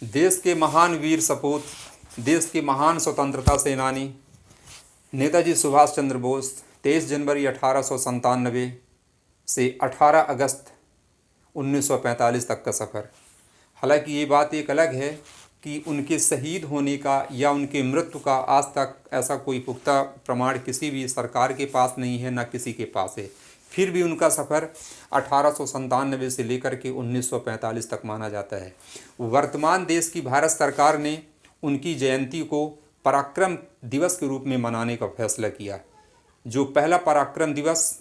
देश के महान वीर सपूत, देश के महान स्वतंत्रता सेनानी नेताजी सुभाष चंद्र बोस 23 जनवरी 1897 से 18 अगस्त 1945 तक का सफ़र। हालांकि ये बात एक अलग है कि उनके शहीद होने का या उनके मृत्यु का आज तक ऐसा कोई पुख्ता प्रमाण किसी भी सरकार के पास नहीं है, ना किसी के पास है। फिर भी उनका सफ़र 1897 से लेकर के 1945 तक माना जाता है। वर्तमान देश की भारत सरकार ने उनकी जयंती को पराक्रम दिवस के रूप में मनाने का फैसला किया। जो पहला पराक्रम दिवस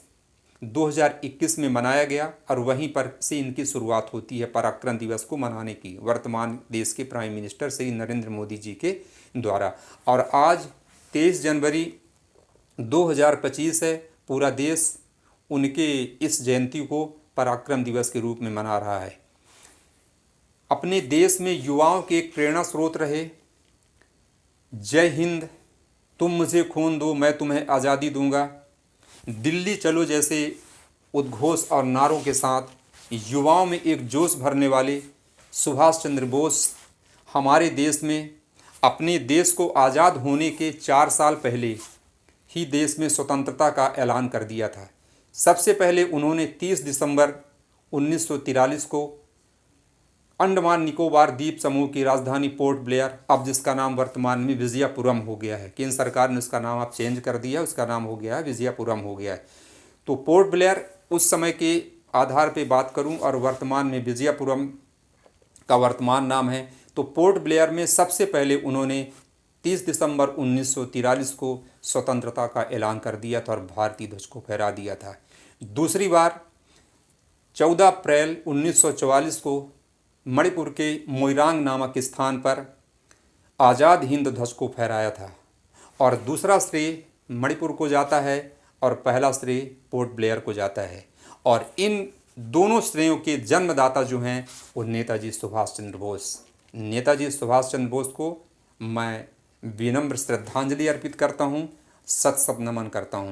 2021 में मनाया गया और वहीं पर से इनकी शुरुआत होती है पराक्रम दिवस को मनाने की, वर्तमान देश के प्राइम मिनिस्टर श्री नरेंद्र मोदी जी के द्वारा। और आज 23 जनवरी 2025 है। पूरा देश उनके इस जयंती को पराक्रम दिवस के रूप में मना रहा है। अपने देश में युवाओं के एक प्रेरणा स्रोत रहे। जय हिंद, तुम मुझे खून दो मैं तुम्हें आज़ादी दूंगा, दिल्ली चलो जैसे उद्घोष और नारों के साथ युवाओं में एक जोश भरने वाले सुभाष चंद्र बोस हमारे देश में अपने देश को आज़ाद होने के 4 साल पहले ही देश में स्वतंत्रता का ऐलान कर दिया था। सबसे पहले उन्होंने 30 दिसंबर 1943 को अंडमान निकोबार द्वीप समूह की राजधानी पोर्ट ब्लेयर, अब जिसका नाम वर्तमान में विजयपुरम हो गया है, केंद्र सरकार ने उसका नाम अब चेंज कर दिया, उसका नाम हो गया है विजयपुरम हो गया है। तो पोर्ट ब्लेयर उस समय के आधार पे बात करूं और वर्तमान में विजयपुरम का वर्तमान नाम है। तो पोर्ट ब्लेयर में सबसे पहले उन्होंने 30 दिसंबर 1943 को स्वतंत्रता का ऐलान कर दिया था और भारतीय ध्वज को फहरा दिया था। दूसरी बार 14 अप्रैल 1944 को मणिपुर के मोइरांग नामक स्थान पर आज़ाद हिंद ध्वज को फहराया था। और दूसरा श्रेय मणिपुर को जाता है और पहला श्रेय पोर्ट ब्लेयर को जाता है। और इन दोनों श्रेयों के जन्मदाता जो हैं वो नेताजी सुभाष चंद्र बोस। नेताजी सुभाष चंद्र बोस को मैं विनम्र श्रद्धांजलि अर्पित करता हूँ, सत नमन करता हूँ।